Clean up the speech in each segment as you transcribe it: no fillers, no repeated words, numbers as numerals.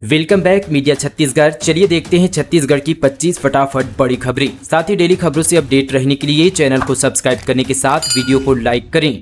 Welcome back media Chhattisgarh. चलिए देखते हैं छत्तीसगढ़ की 25 फटाफट बड़ी खबरें। साथ ही डेली खबरों से अपडेट रहने के लिए चैनल को सब्सक्राइब करने के साथ वीडियो को लाइक करें।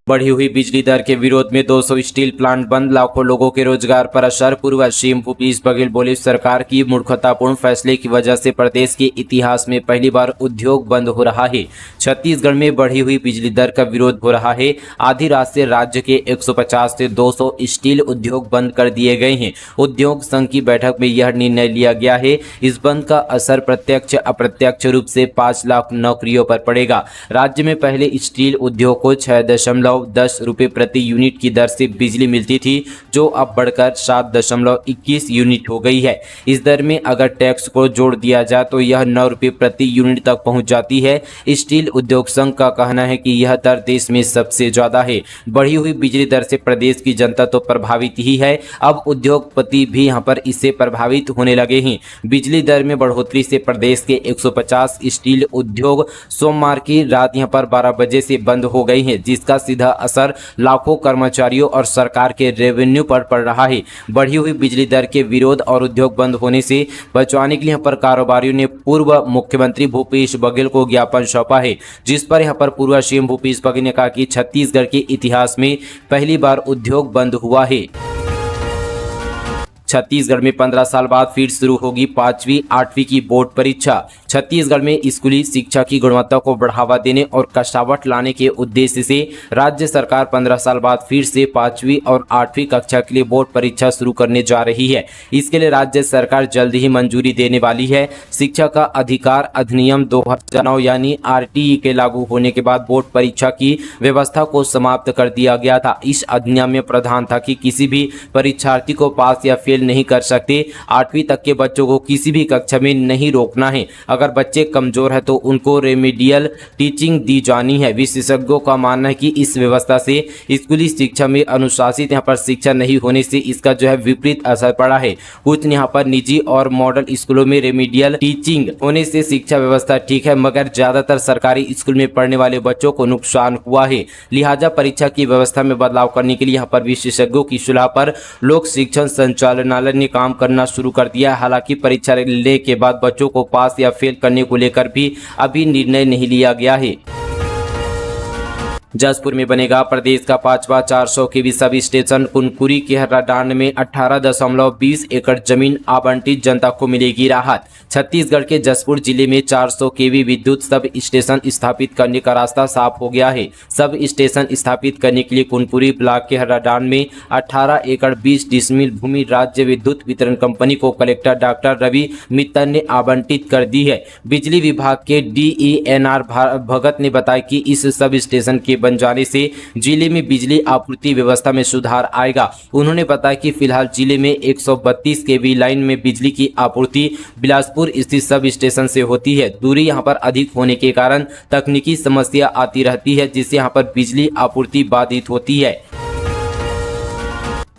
बढ़ी हुई बिजली दर के विरोध में 200 स्टील प्लांट बंद, लाखों लोगों के रोजगार पर असर। पूर्व सीएम भूपेश बघेल बोले, सरकार की मूर्खतापूर्ण फैसले की वजह से प्रदेश के इतिहास में पहली बार उद्योग बंद हो रहा है। छत्तीसगढ़ में बढ़ी हुई बिजली दर का विरोध हो रहा है। आधी रात से राज्य के 150 से 200 स्टील उद्योग बंद कर दिए गए हैं। उद्योग संघ की बैठक में यह निर्णय लिया गया है। इस बंद का असर प्रत्यक्ष अप्रत्यक्ष रूप से 5 लाख नौकरियों पर पड़ेगा। राज्य में पहले स्टील उद्योग को 6.10 रुपये प्रति यूनिट की दर से बिजली मिलती थी, जो अब बढ़कर 7.21 यूनिट हो गई है। इस दर में अगर टैक्स को जोड़ दिया जाए तो यह 9 रुपये प्रति यूनिट तक पहुंच जाती है। स्टील उद्योग संघ का कहना है कि यह दर देश में सबसे ज्यादा है। बढ़ी हुई बिजली दर से प्रदेश की जनता तो प्रभावित ही है, अब उद्योगपति भी यहां पर इससे प्रभावित होने लगे हैं। बिजली दर में बढ़ोतरी से प्रदेश के 150 स्टील उद्योग सोमवार की रात यहां पर 12 बजे से बंद हो गई हैं, जिसका सीधा असर लाखों कर्मचारियों और सरकार के रेवेन्यू पर पड़ रहा है। बढ़ी हुई बिजली दर के विरोध और उद्योग बंद होने से बचवाने के लिए यहाँ पर कारोबारियों ने पूर्व मुख्यमंत्री भूपेश बघेल को ज्ञापन सौंपा है, जिस पर यहाँ पर पूर्व सीएम भूपेश बघेल ने कहा कि छत्तीसगढ़ के इतिहास में पहली बार उद्योग बंद हुआ है। छत्तीसगढ़ में 15 साल बाद फिर शुरू होगी 5वीं 8वीं की बोर्ड परीक्षा। छत्तीसगढ़ में स्कूली शिक्षा की गुणवत्ता को बढ़ावा देने और कसावट लाने के उद्देश्य से राज्य सरकार 15 साल बाद फिर से 5वीं और 8वीं कक्षा के लिए बोर्ड परीक्षा शुरू करने जा रही है। इसके लिए राज्य सरकार जल्द ही मंजूरी देने वाली है। शिक्षा का अधिकार अधिनियम 2009 यानी RTE के लागू होने के बाद बोर्ड परीक्षा की व्यवस्था को समाप्त कर दिया गया था। इस अधिनियम में प्रावधान था कि किसी भी परीक्षार्थी को पास या फेल नहीं कर सकते। 8वीं तक के बच्चों को किसी भी कक्षा में नहीं रोकना है। अगर बच्चे कमजोर है तो उनको रेमेडियल टीचिंग दी जानी है। विशेषज्ञों का मानना है कि इस व्यवस्था से स्कूली शिक्षा में अनुशासित यहाँ पर शिक्षा नहीं होने से इसका जो है विपरीत असर पड़ा है। कुछ यहाँ पर निजी और मॉडल स्कूलों में रेमेडियल टीचिंग होने से शिक्षा व्यवस्था ठीक है, मगर ज्यादातर सरकारी स्कूल में पढ़ने वाले बच्चों को नुकसान हुआ है। लिहाजा परीक्षा की व्यवस्था में बदलाव करने के लिए यहाँ पर विशेषज्ञों की सलाह पर लोक शिक्षण संचालनालय ने काम करना शुरू कर दिया है। हालांकि परीक्षा लेने के बाद बच्चों को पास या फेल करने को लेकर भी अभी निर्णय नहीं लिया गया है। जसपुर में बनेगा प्रदेश का 5वां 400 केवी सब स्टेशन। कुनकुरी के हर्राडांड में 18.20 एकड़ जमीन आवंटित, जनता को मिलेगी राहत। छत्तीसगढ़ के जसपुर जिले में 400 केवी विद्युत सब स्टेशन स्थापित करने का रास्ता साफ हो गया है। सब स्टेशन स्थापित करने के लिए कुनकुरी ब्लॉक के हर्राडांड में 18 एकड़ 20 डिसमिल भूमि राज्य विद्युत वितरण कंपनी को कलेक्टर डॉक्टर रवि मित्तल ने आवंटित कर दी है। बिजली विभाग के DENR भगत ने बताया कि इस सब स्टेशन के बन जाने से जिले में बिजली आपूर्ति व्यवस्था में सुधार आएगा। उन्होंने बताया कि फिलहाल जिले में 132 केवी लाइन में बिजली की आपूर्ति बिलासपुर स्थित सब स्टेशन से होती है। दूरी यहां पर अधिक होने के कारण तकनीकी समस्या आती रहती है, जिससे यहां पर बिजली आपूर्ति बाधित होती है।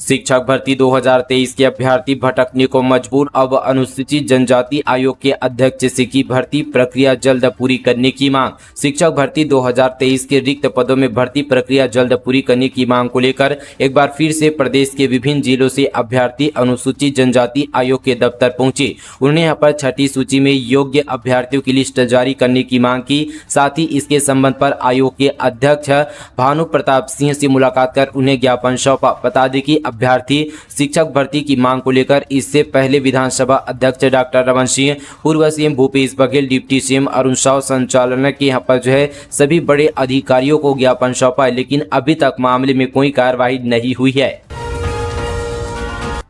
शिक्षक भर्ती 2023 के अभ्यर्थी भटकने को मजबूर, अब अनुसूचित जनजाति आयोग के अध्यक्ष से की भर्ती प्रक्रिया जल्द पूरी करने की मांग। शिक्षक भर्ती 2023 के रिक्त पदों में भर्ती प्रक्रिया जल्द पूरी करने की मांग को लेकर एक बार फिर से प्रदेश के विभिन्न जिलों से अभ्यर्थी अनुसूचित जनजाति आयोग के दफ्तर पहुंचे। उन्होंने यहाँ पर छठी सूची में योग्य अभ्यर्थियों की लिस्ट जारी करने की मांग की। साथ ही इसके संबंध पर आयोग के अध्यक्ष भानु प्रताप सिंह से मुलाकात कर उन्हें ज्ञापन सौंपा। बता दें कि अभ्यर्थी शिक्षक भर्ती की मांग को लेकर इससे पहले विधानसभा अध्यक्ष डॉक्टर रमन सिंह, पूर्व CM Bhupesh Baghel, deputy CM Arun Sao, संचालनालय के यहाँ पर जो है सभी बड़े अधिकारियों को ज्ञापन सौंपा है, लेकिन अभी तक मामले में कोई कार्रवाई नहीं हुई है।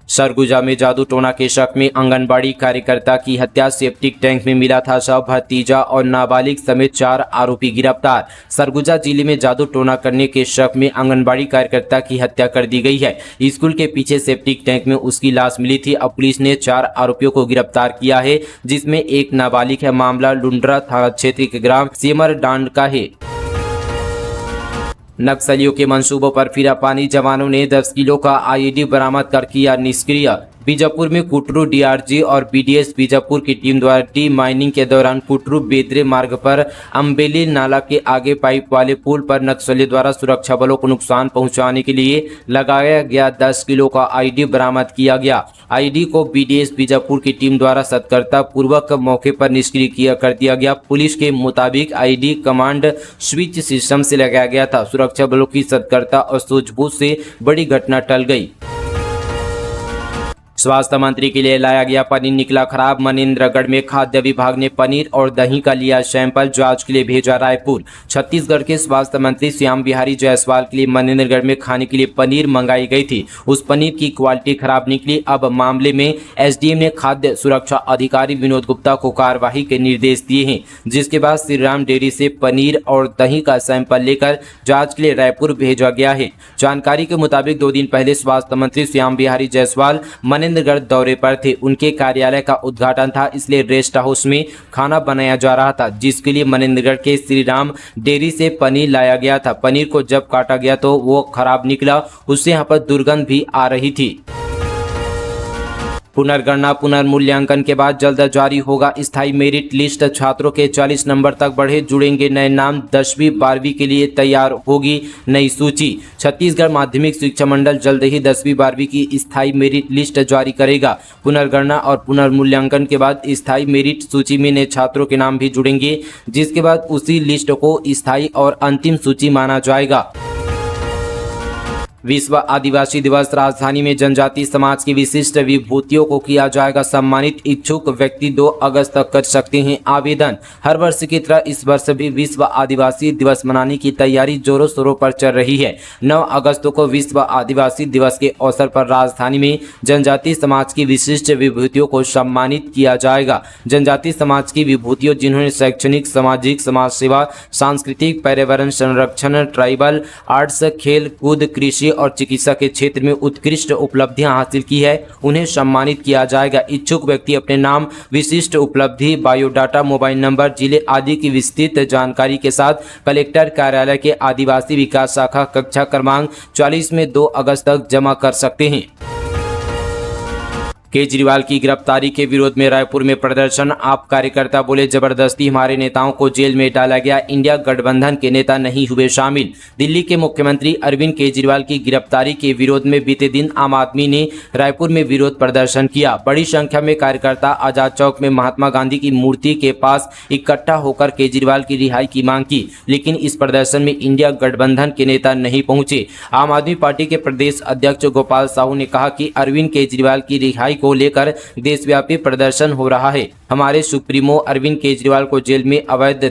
सरगुजा में जादू टोना के शक में आंगनबाड़ी कार्यकर्ता की हत्या, सेप्टिक टैंक में मिला था शव, भतीजा और नाबालिग समेत 4 आरोपी गिरफ्तार। सरगुजा जिले में जादू टोना करने के शक में आंगनबाड़ी कार्यकर्ता की हत्या कर दी गई है। स्कूल के पीछे सेप्टिक टैंक में उसकी लाश मिली थी। अब पुलिस ने 4 आरोपियों को गिरफ्तार किया है, जिसमें एक नाबालिग है। मामला लुंड्रा थाना क्षेत्र के ग्राम सेमरडांड का है। नक्सलियों के मंसूबों पर फिरा पानी, जवानों ने 10 किलो का IED बरामद कर किया निष्क्रिय। बीजापुर में कुटरू डीआरजी और बीडीएस बीजापुर की टीम द्वारा डी माइनिंग के दौरान कुटरू बेदरे मार्ग पर अम्बेली नाला के आगे पाइप वाले पुल पर नक्सलियों द्वारा सुरक्षा बलों को नुकसान पहुंचाने के लिए लगाया गया 10 किलो का आईडी बरामद किया गया। आईडी को बीडीएस बीजापुर की टीम द्वारा सतर्कता पूर्वक मौके पर निष्क्रिय कर दिया गया। पुलिस के मुताबिक आईडी कमांड स्विच सिस्टम से लगाया गया था। सुरक्षा बलों की सतर्कता और सूझबूझ से बड़ी घटना टल गई। स्वास्थ्य मंत्री के लिए लाया गया पनीर निकला खराब। मनेंद्रगढ़ में खाद्य विभाग ने पनीर और दही का लिया सैंपल, जांच के लिए भेजा रायपुर। छत्तीसगढ़ के स्वास्थ्य मंत्री श्याम बिहारी जायसवाल के लिए मनेंद्रगढ़ में खाने के लिए पनीर मंगाई गई थी। उस पनीर की क्वालिटी खराब निकली। अब मामले में एसडीएम ने खाद्य सुरक्षा अधिकारी विनोद गुप्ता को कार्यवाही के निर्देश दिए हैं, जिसके बाद श्री राम डेयरी से पनीर और दही का सैंपल लेकर जाँच के लिए रायपुर भेजा गया है। जानकारी के मुताबिक 2 दिन पहले स्वास्थ्य मंत्री श्याम बिहारी जायसवाल मनेंद्रगढ़ दौरे पर थे। उनके कार्यालय का उद्घाटन था, इसलिए रेस्ट हाउस में खाना बनाया जा रहा था, जिसके लिए मनेंद्रगढ़ के श्री राम डेयरी से पनीर लाया गया था। पनीर को जब काटा गया तो वो खराब निकला, उससे यहाँ पर दुर्गंध भी आ रही थी। पुनर्गणना पुनर्मूल्यांकन के बाद जल्द जारी होगा स्थायी मेरिट लिस्ट। छात्रों के 40 नंबर तक बढ़े, जुड़ेंगे नए नाम। 10वीं 12वीं के लिए तैयार होगी नई सूची। छत्तीसगढ़ माध्यमिक शिक्षा मंडल जल्द ही 10वीं 12वीं की स्थायी मेरिट लिस्ट जारी करेगा। पुनर्गणना और पुनर्मूल्यांकन के बाद स्थायी मेरिट सूची में नए छात्रों के नाम भी जुड़ेंगे, जिसके बाद उसी लिस्ट को स्थायी और अंतिम सूची माना जाएगा। विश्व आदिवासी दिवस। राजधानी में जनजाति समाज की विशिष्ट विभूतियों को किया जाएगा सम्मानित। इच्छुक व्यक्ति 2 अगस्त तक कर सकते हैं आवेदन। हर वर्ष की तरह इस वर्ष भी विश्व आदिवासी दिवस मनाने की तैयारी जोरों शोरों पर चल रही है। 9 अगस्त को विश्व आदिवासी दिवस के अवसर पर राजधानी में जनजाति समाज की विशिष्ट विभूतियों को सम्मानित किया जाएगा। जनजाति समाज की विभूतियों जिन्होंने शैक्षणिक, सामाजिक, समाज सेवा, सांस्कृतिक, पर्यावरण संरक्षण, ट्राइबल, आर्ट्स, खेल कूद, कृषि और चिकित्सा के क्षेत्र में उत्कृष्ट उपलब्धियां हासिल की है, उन्हें सम्मानित किया जाएगा। इच्छुक व्यक्ति अपने नाम, विशिष्ट उपलब्धि, बायोडाटा, मोबाइल नंबर, जिले आदि की विस्तृत जानकारी के साथ कलेक्टर कार्यालय के आदिवासी विकास शाखा कक्षा क्रमांक 40 में 2 अगस्त तक जमा कर सकते हैं। केजरीवाल की गिरफ्तारी के विरोध में रायपुर में प्रदर्शन। आप कार्यकर्ता बोले, जबरदस्ती हमारे नेताओं को जेल में डाला गया। इंडिया गठबंधन के नेता नहीं हुए शामिल। दिल्ली के मुख्यमंत्री अरविंद केजरीवाल की गिरफ्तारी के विरोध में बीते दिन आम आदमी ने रायपुर में विरोध प्रदर्शन किया। बड़ी संख्या में कार्यकर्ता आजाद चौक में महात्मा गांधी की मूर्ति के पास इकट्ठा होकर केजरीवाल की रिहाई की मांग की, लेकिन इस प्रदर्शन में इंडिया गठबंधन के नेता नहीं पहुंचे। आम आदमी पार्टी के प्रदेश अध्यक्ष गोपाल साहू ने कहा कि अरविंद केजरीवाल की रिहाई को लेकर देशव्यापी प्रदर्शन हो रहा है। हमारे सुप्रीमो अरविंद केजरीवाल को जेल में अवैध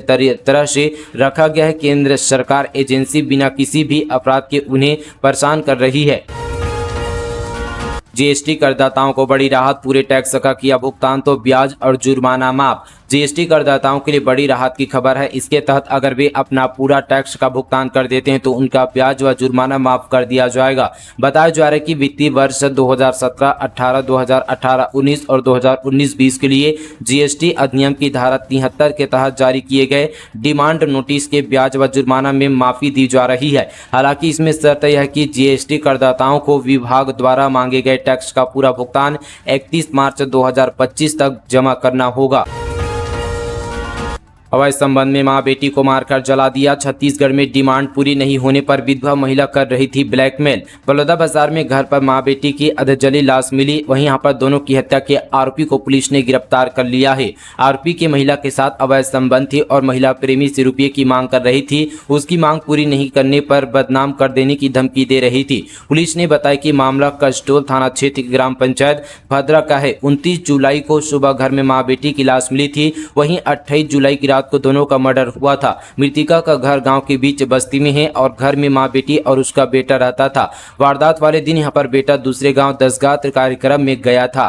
तरह से रखा गया है। केंद्र सरकार एजेंसी बिना किसी भी अपराध के उन्हें परेशान कर रही है। जीएसटी करदाताओं को बड़ी राहत। पूरे टैक्स का किया भुगतान तो ब्याज और जुर्माना माफ। जीएसटी करदाताओं के लिए बड़ी राहत की खबर है। इसके तहत अगर वे अपना पूरा टैक्स का भुगतान कर देते हैं तो उनका ब्याज व जुर्माना माफ कर दिया जाएगा। बताया जा रहा है कि वित्तीय वर्ष 2017-18, 2018-19 और 2019-20 के लिए जीएसटी अधिनियम की धारा 73 के तहत जारी किए गए डिमांड नोटिस के ब्याज व जुर्माना में माफी दी जा रही है। हालांकि इसमें शर्त यह है कि जीएसटी करदाताओं को विभाग द्वारा मांगे गए टैक्स का पूरा भुगतान 31 मार्च 2025 तक जमा करना होगा। अवैध संबंध में मां बेटी को मारकर जला दिया। छत्तीसगढ़ में डिमांड पूरी नहीं होने पर विधवा महिला कर रही थी ब्लैकमेल। बलौदाबाजार में घर पर मां बेटी की अधजली लाश मिली। वहीं यहां पर दोनों की हत्या के आरोपी को पुलिस ने गिरफ्तार कर लिया है। आरोपी के महिला के साथ अवैध संबंध थी और महिला प्रेमी से रुपये की मांग कर रही थी। उसकी मांग पूरी नहीं करने पर बदनाम कर देने की धमकी दे रही थी। पुलिस ने बताया कि मामला कसडोल थाना क्षेत्र की ग्राम पंचायत भद्रा का है। 29 जुलाई को सुबह घर में मां बेटी की लाश मिली थी। वहीं 28 जुलाई की रात को दोनों का मर्डर हुआ था। मृतिका का घर गांव के बीच बस्ती में है और घर में मां बेटी और उसका बेटा रहता था। वारदात वाले दिन यहां पर बेटा दूसरे गांव दसगात्र कार्यक्रम में गया था।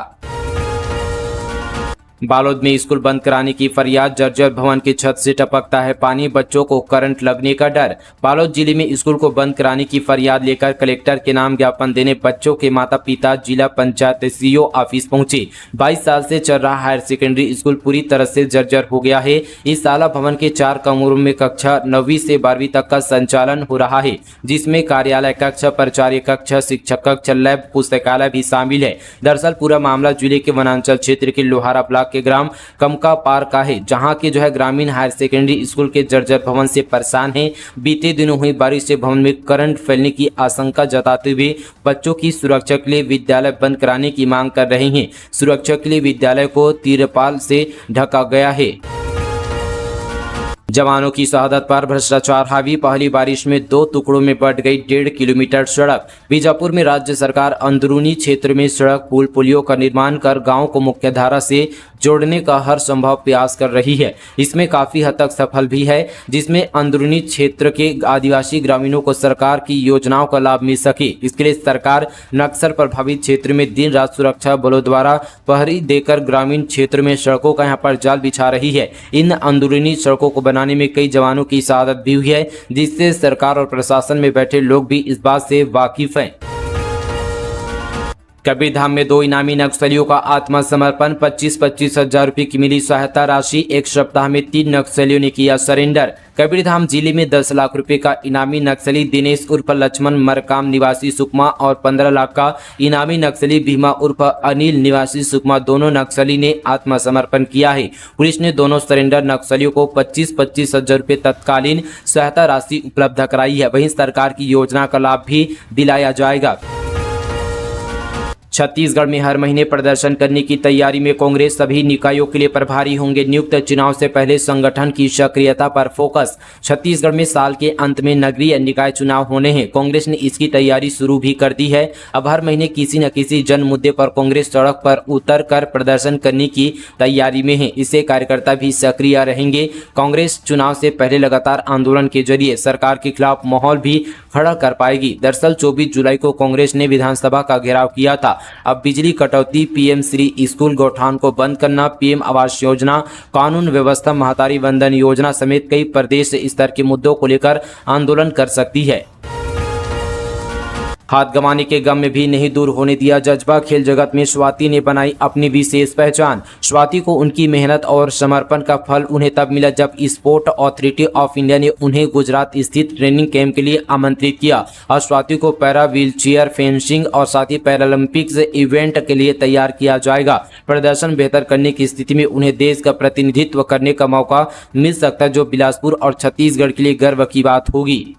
बालोद में स्कूल बंद कराने की फरियाद, जर्जर भवन की छत से टपकता है पानी, बच्चों को करंट लगने का डर। बालोद जिले में स्कूल को बंद कराने की फरियाद लेकर कलेक्टर के नाम ज्ञापन देने बच्चों के माता पिता जिला पंचायत सीईओ ऑफिस पहुंचे। 22 साल से चल रहा हायर सेकेंडरी स्कूल पूरी तरह से जर्जर हो गया है। इस शाला भवन के 4 कमरों में कक्षा 9वीं से 12वीं तक का संचालन हो रहा है, जिसमें कार्यालय कक्ष, प्राचार्य कक्ष, शिक्षक कक्ष, लैब, पुस्तकालय भी शामिल है। दरअसल पूरा मामला जिले के वनांचल क्षेत्र के लोहारा ब्लॉक के ग्राम कमका पार का है, जहां के ग्रामीण हायर सेकेंडरी स्कूल के जर्जर भवन से परेशान हैं। बीते दिनों हुई बारिश से भवन में करंट फैलने की आशंका जताते हुए बच्चों की सुरक्षा के लिए विद्यालय बंद कराने की मांग कर रहे हैं। सुरक्षा के लिए विद्यालय को तिरपाल से ढका गया है। जवानों की शहादत पर भ्रष्टाचार हावी, पहली बारिश में 2 टुकड़ों में बंट गई 1.5 किलोमीटर सड़क। बीजापुर में राज्य सरकार अंदरूनी क्षेत्र में सड़क, पुल, पुलियों का निर्माण कर गांव को मुख्यधारा से जोड़ने का हर संभव प्रयास कर रही है। इसमें काफी हद तक सफल भी है, जिसमें अंदरूनी क्षेत्र के आदिवासी ग्रामीणों को सरकार की योजनाओं का लाभ मिल सके। इसके लिए सरकार नक्सल प्रभावित क्षेत्र में दिन रात सुरक्षा बलों द्वारा पहरी देकर ग्रामीण क्षेत्र में सड़कों का यहाँ पर जाल बिछा रही है। इन अंदरूनी सड़कों को बनाने में कई जवानों की शहादत भी हुई है, जिससे सरकार और प्रशासन में बैठे लोग भी इस बात से वाकिफ हैं। कबीरधाम में 2 इनामी नक्सलियों का आत्मसमर्पण, 25-25 हजार रुपये की मिली सहायता राशि। एक सप्ताह में 3 नक्सलियों ने किया सरेंडर। कबीरधाम जिले में 10 लाख रुपए का इनामी नक्सली दिनेश उर्फ लक्ष्मण मरकाम निवासी सुकमा और 15 लाख का इनामी नक्सली भीमा उर्फ अनिल निवासी सुकमा, दोनों नक्सली ने आत्मसमर्पण किया है। पुलिस ने दोनों सरेंडर नक्सलियों को 25-25 हजार रुपये तत्कालीन सहायता राशि उपलब्ध कराई है। वहीं सरकार की योजना का लाभ भी दिलाया जाएगा। छत्तीसगढ़ में हर महीने प्रदर्शन करने की तैयारी में कांग्रेस, सभी निकायों के लिए प्रभारी होंगे नियुक्त। चुनाव से पहले संगठन की सक्रियता पर फोकस। छत्तीसगढ़ में साल के अंत में नगरीय निकाय चुनाव होने हैं। कांग्रेस ने इसकी तैयारी शुरू भी कर दी है। अब हर महीने किसी न किसी जन मुद्दे पर कांग्रेस सड़क पर उतर कर प्रदर्शन करने की तैयारी में है। इससे कार्यकर्ता भी सक्रिय रहेंगे। कांग्रेस चुनाव से पहले लगातार आंदोलन के जरिए सरकार के खिलाफ माहौल भी खड़ा कर पाएगी। दरअसल 24 जुलाई को कांग्रेस ने विधानसभा का घेराव किया था। अब बिजली कटौती, पीएम श्री स्कूल गौठान को बंद करना, पीएम आवास योजना, कानून व्यवस्था, महतारी वंदन योजना समेत कई प्रदेश स्तर के मुद्दों को लेकर आंदोलन कर सकती है। हाथ गंवाने के गम में भी नहीं दूर होने दिया जज्बा। खेल जगत में स्वाति ने बनाई अपनी विशेष पहचान। स्वाति को उनकी मेहनत और समर्पण का फल उन्हें तब मिला जब स्पोर्ट अथॉरिटी ऑफ इंडिया ने उन्हें गुजरात स्थित ट्रेनिंग कैंप के लिए आमंत्रित किया और स्वाति को पैरा व्हीलचेयर, फेंसिंग और साथ ही पैरालंपिक्स इवेंट के लिए तैयार किया जाएगा। प्रदर्शन बेहतर करने की स्थिति में उन्हें देश का प्रतिनिधित्व करने का मौका मिल सकता है, जो बिलासपुर और छत्तीसगढ़ के लिए गर्व की बात होगी।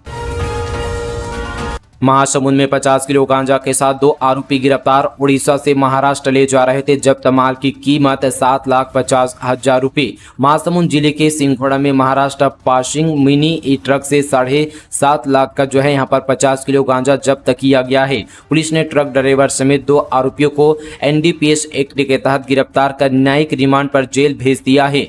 महासमुंद में 50 किलो गांजा के साथ 2 आरोपी गिरफ्तार। उड़ीसा से महाराष्ट्र ले जा रहे थे। जब्त माल की कीमत 7,50,000 रुपये। महासमुंद जिले के सिंघोड़ा में महाराष्ट्र पासिंग मिनी ट्रक से 7.5 लाख का यहाँ पर 50 किलो गांजा जब्त किया गया है। पुलिस ने ट्रक ड्राइवर समेत 2 आरोपियों को NDPS एक्ट के तहत गिरफ्तार कर न्यायिक रिमांड पर जेल भेज दिया है।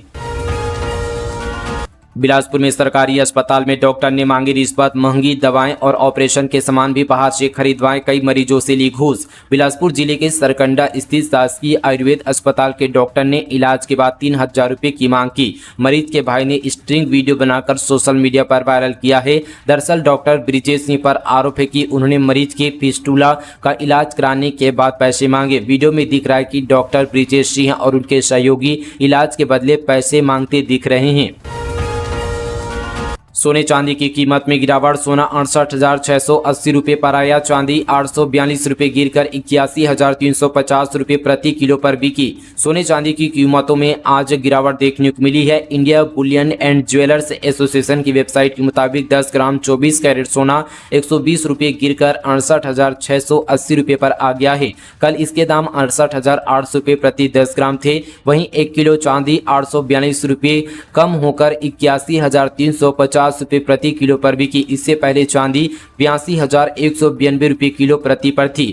बिलासपुर में सरकारी अस्पताल में डॉक्टर ने मांगी रिश्वत, महंगी दवाएं और ऑपरेशन के सामान भी बाहर से खरीदवाएं, कई मरीजों से ली घूस। बिलासपुर जिले के सरकंडा स्थित शासकीय आयुर्वेद अस्पताल के डॉक्टर ने इलाज के बाद 3,000 रुपये की मांग की। मरीज के भाई ने स्ट्रिंग वीडियो बनाकर सोशल मीडिया पर वायरल किया है। दरअसल डॉक्टर ब्रिजेश सिंह पर आरोप है कि उन्होंने मरीज के फिस्टुला का इलाज कराने के बाद पैसे मांगे। वीडियो में दिख रहा है कि डॉक्टर ब्रिजेश सिंह और उनके सहयोगी इलाज के बदले पैसे मांगते दिख रहे हैं। सोने चांदी की कीमत में गिरावट। सोना 68,680 रुपये पर आया। चांदी 842 रुपये गिरकर 81,350 रुपये प्रति किलो पर बिकी। सोने चांदी की कीमतों में आज गिरावट देखने को मिली है। India Boolean and jewellers association की वेबसाइट के मुताबिक 10 ग्राम 24 कैरेट सोना 120 रुपये गिरकर 68,680 रुपये पर आ गया है। कल इसके दाम 68,800 रुपये प्रति 10 ग्राम थे। वहीं 1 किलो चांदी 842 रुपये कम होकर 81,350 रुपये प्रति किलो पर बिकी। इससे पहले चांदी 82,192 रुपये किलो प्रति पर थी।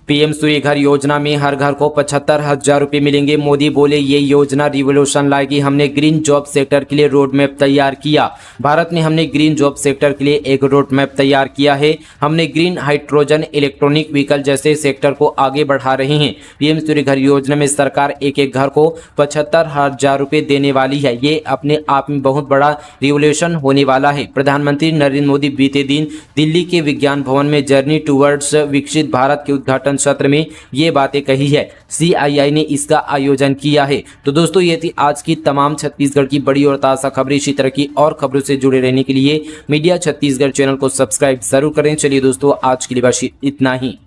पीएम सूर्य घर योजना में हर घर को 75,000 रुपये मिलेंगे। मोदी बोले ये योजना रिवोल्यूशन लाएगी। हमने ग्रीन जॉब सेक्टर के लिए रोड मैप तैयार किया। भारत में हमने ग्रीन जॉब सेक्टर के लिए एक रोड मैप तैयार किया है। हमने ग्रीन हाइड्रोजन इलेक्ट्रॉनिक व्हीकल जैसे सेक्टर को आगे बढ़ा रहे हैं। पीएम सूर्य घर योजना में सरकार एक एक घर को 75,000 रुपये देने वाली है। ये अपने आप में बहुत बड़ा रिवोल्यूशन होने वाला है। प्रधानमंत्री नरेंद्र मोदी बीते दिन दिल्ली के विज्ञान भवन में जर्नी टूवर्ड्स विकसित भारत के उद्घाटन सत्र में ये बातें कही है। CII ने इसका आयोजन किया है। तो दोस्तों ये थी आज की तमाम छत्तीसगढ़ की बड़ी और ताज़ा खबरें। इसी तरह की और खबरों से जुड़े रहने के लिए मीडिया छत्तीसगढ़ चैनल को सब्सक्राइब जरूर करें। चलिए दोस्तों आज के लिए बस इतना ही।